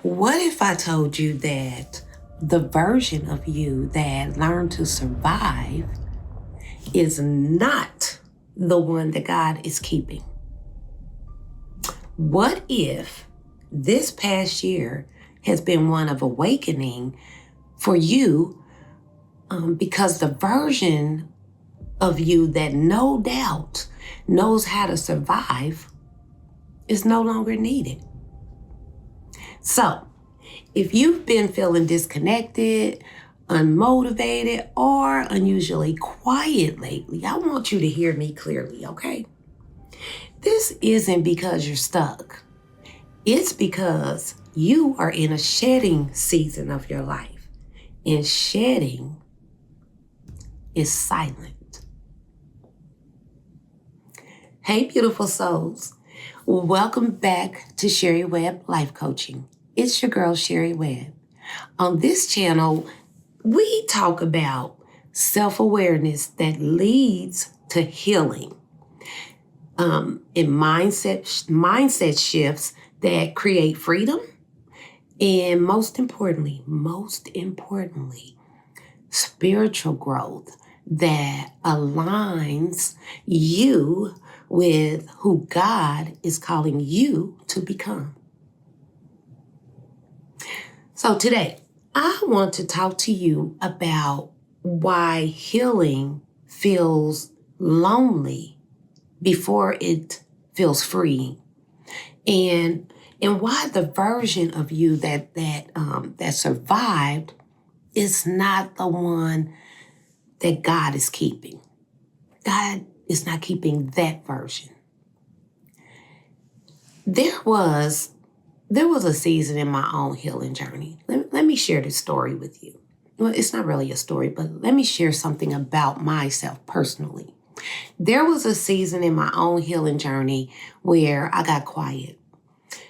What if I told you that the version of you that learned to survive is not the one that God is keeping? What if this past year has been one of awakening for you because the version of you that no doubt knows how to survive is no longer needed? So, if you've been feeling disconnected, unmotivated, or unusually quiet lately, I want you to hear me clearly, okay? This isn't because you're stuck. It's because you are in a shedding season of your life. And shedding is silent. Hey, beautiful souls. Welcome back to Sherre Webb Life Coaching. It's your girl, Sherre Webb. On this channel, we talk about self-awareness that leads to healing, and mindset shifts that create freedom, and most importantly, spiritual growth that aligns you with who God is calling you to become. So today, I want to talk to you about why healing feels lonely before it feels freeing, and why the version of you that survived is not the one that God is keeping. God is not keeping that version. There was a season in my own healing journey. Let me share this story with you. Well, it's not really a story, but let me share something about myself personally. There was a season in my own healing journey where I got quiet.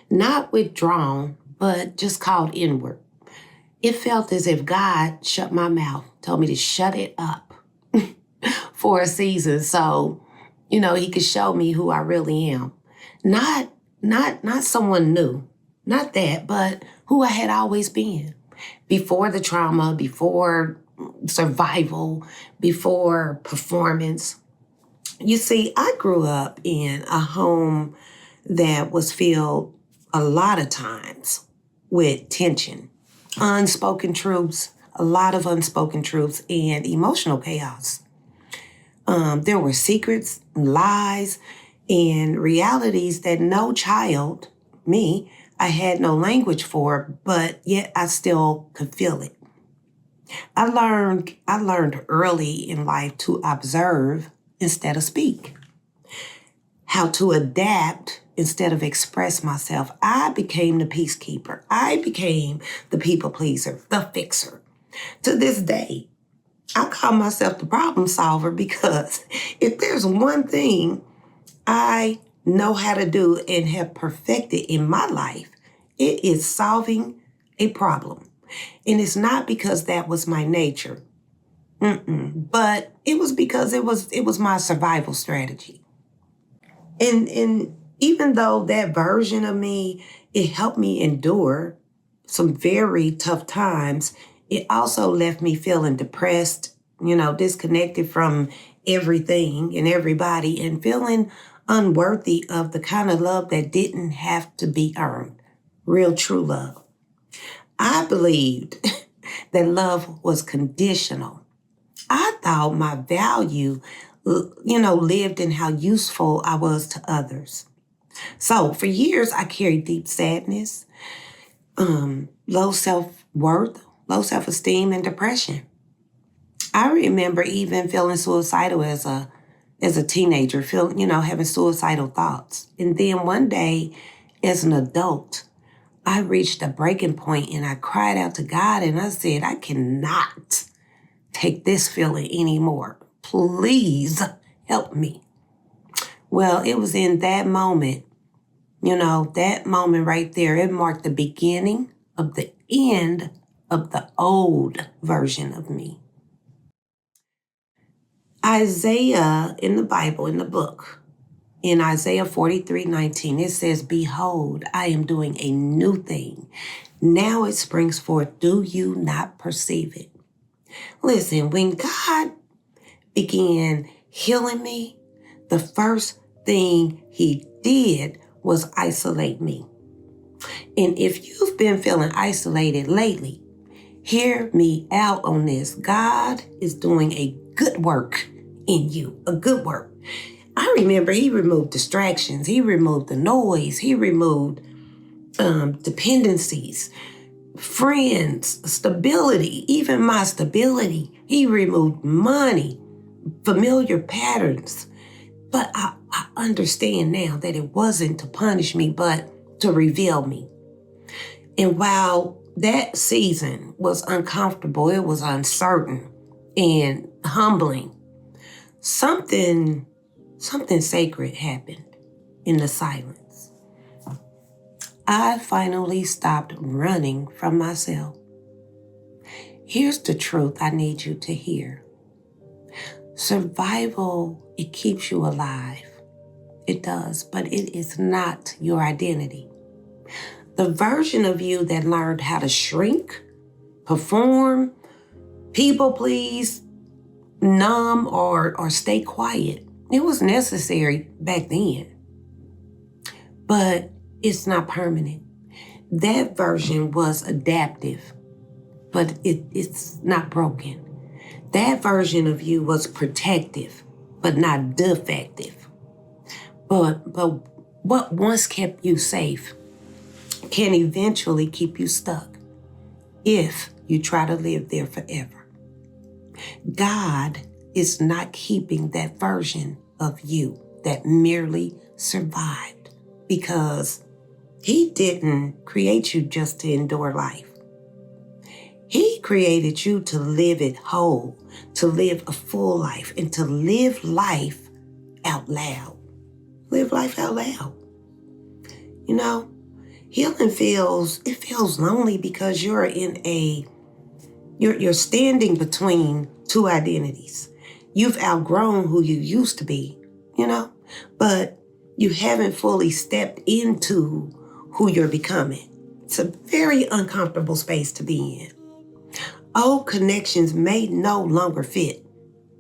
Not withdrawn, but just called inward. It felt as if God shut my mouth, told me to shut it up for a season so, he could show me who I really am. Not someone new, not that, but who I had always been. Before the trauma, before survival, before performance. You see, I grew up in a home that was filled a lot of times with tension, unspoken truths, a lot of unspoken truths, and emotional chaos. There were secrets, lies, and realities that no child, me, I had no language for, but yet I still could feel it. I learned early in life to observe instead of speak, how to adapt instead of express myself. I became the peacekeeper. I became the people pleaser, the fixer. To this day, I call myself the problem solver because if there's one thing I know how to do and have perfected in my life, it is solving a problem. And it's not because that was my nature, but it was because it was my survival strategy. And even though that version of me, it helped me endure some very tough times, it also left me feeling depressed, disconnected from everything and everybody and feeling unworthy of the kind of love that didn't have to be earned, real true love. I believed that love was conditional. I thought my value, lived in how useful I was to others. So for years, I carried deep sadness, low self-worth, low self-esteem, and depression. I remember even feeling suicidal as a teenager, having suicidal thoughts. And then one day, as an adult, I reached a breaking point and I cried out to God and I said, I cannot take this feeling anymore. Please help me. Well, it was in that moment, that moment right there, it marked the beginning of the end of the old version of me. Isaiah in the Bible, in the book, in Isaiah 43:19, it says, behold, I am doing a new thing. Now it springs forth. Do you not perceive it? Listen, when God began healing me, the first thing he did was isolate me. And if you've been feeling isolated lately, hear me out on this. God is doing a good work in you, a good work. I remember he removed distractions. He removed the noise. He removed dependencies, friends, stability, even my stability. He removed money, familiar patterns. But I understand now that it wasn't to punish me, but to reveal me. And while that season was uncomfortable, it was uncertain and humbling, something sacred happened in the silence. I finally stopped running from myself. Here's the truth I need you to hear. Survival, it keeps you alive. It does, but it is not your identity. The version of you that learned how to shrink, perform, people please, numb, or stay quiet, it was necessary back then. But it's not permanent. That version was adaptive, but it's not broken. That version of you was protective, but not defective. But what once kept you safe can eventually keep you stuck if you try to live there forever. God is not keeping that version of you that merely survived, because he didn't create you just to endure life. He created you to live it whole, to live a full life, and to live life out loud. Live life out loud. You know, healing feels lonely because you're standing between two identities. You've outgrown who you used to be, but you haven't fully stepped into who you're becoming. It's a very uncomfortable space to be in. Old connections may no longer fit.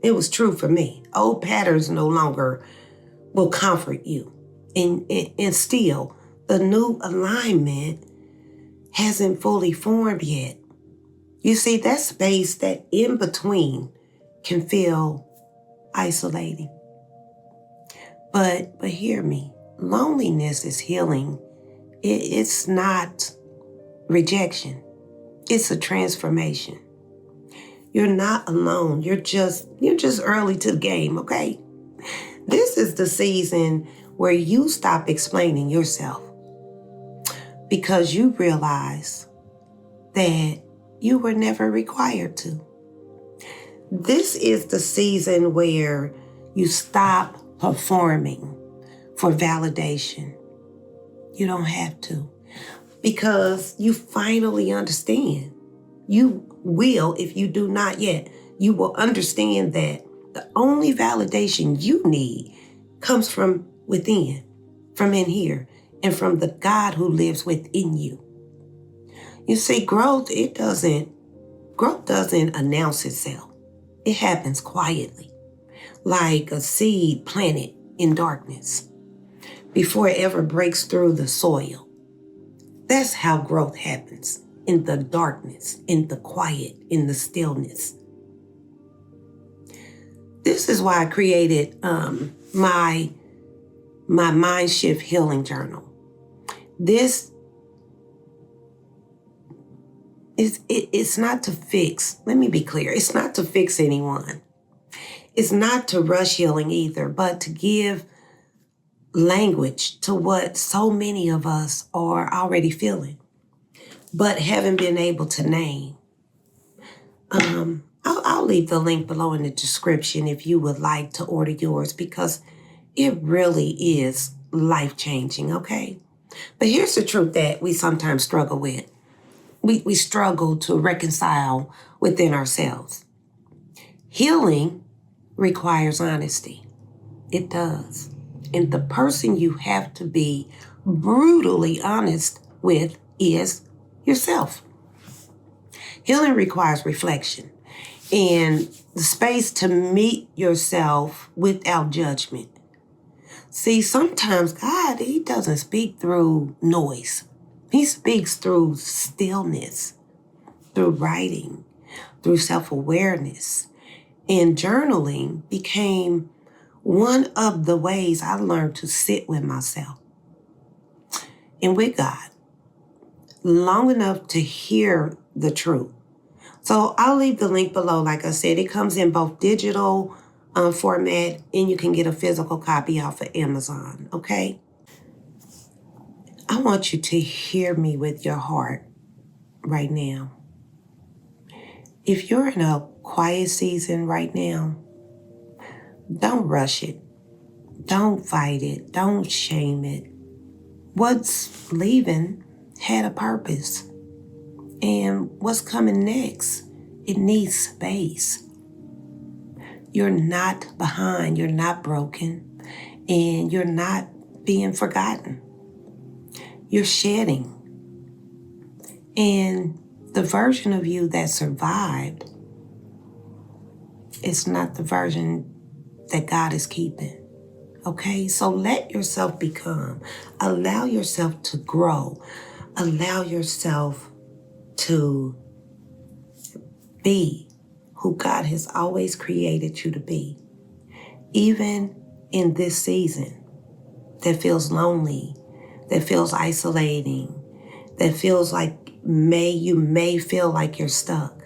It was true for me. Old patterns no longer will comfort you. And still, the new alignment hasn't fully formed yet. You see, that space, that in between, can feel isolating. But hear me, loneliness is healing. It's not rejection. It's a transformation. You're not alone. You're just early to the game, okay? This is the season where you stop explaining yourself because you realize that you were never required to. This is the season where you stop performing for validation. You don't have to, because you finally understand. You will, if you do not yet, you will understand that the only validation you need comes from within, from in here, and from the God who lives within you. You see, growth doesn't announce itself. It happens quietly, like a seed planted in darkness before it ever breaks through the soil. That's how growth happens, in the darkness, in the quiet, in the stillness. This is why I created my Mindshift Healing Journal. This it's not to fix. Let me be clear. It's not to fix anyone. It's not to rush healing either, but to give language to what so many of us are already feeling, but haven't been able to name. I'll leave the link below in the description if you would like to order yours, because it really is life-changing, okay? But here's the truth that we sometimes struggle with. We struggle to reconcile within ourselves. Healing requires honesty. It does. And the person you have to be brutally honest with is yourself. Healing requires reflection and the space to meet yourself without judgment. See, sometimes God, he doesn't speak through noise. He speaks through stillness, through writing, through self-awareness. And journaling became one of the ways I learned to sit with myself and with God long enough to hear the truth. So I'll leave the link below. Like I said, it comes in both digital format and you can get a physical copy off of Amazon, okay? I want you to hear me with your heart right now. If you're in a quiet season right now, don't rush it. Don't fight it. Don't shame it. What's leaving had a purpose. And what's coming next, it needs space. You're not behind. You're not broken. And you're not being forgotten. You're shedding. And the version of you that survived is not the version that God is keeping. Okay? So let yourself become. Allow yourself to grow. Allow yourself to be who God has always created you to be. Even in this season that feels lonely, that feels isolating, that feels like you may feel like you're stuck.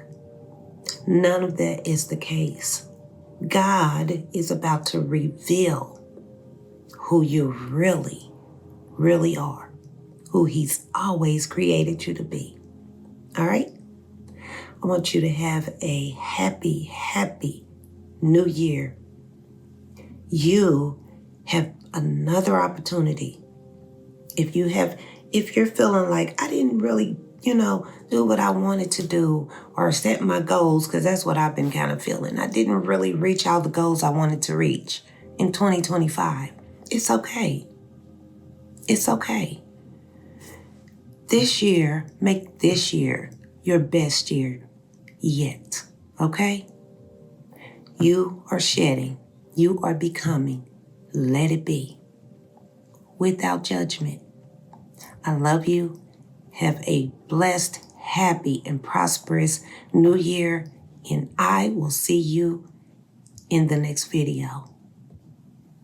None of that is the case. God is about to reveal who you really, really are, who he's always created you to be. All right? I want you to have a happy, happy new year. You have another opportunity. If you're feeling like I didn't really, do what I wanted to do or set my goals, because that's what I've been kind of feeling. I didn't really reach all the goals I wanted to reach in 2025. It's okay. It's okay. This year, make this year your best year yet, okay? You are shedding. You are becoming. Let it be. Without judgment. I love you. Have a blessed, happy, and prosperous new year. And I will see you in the next video.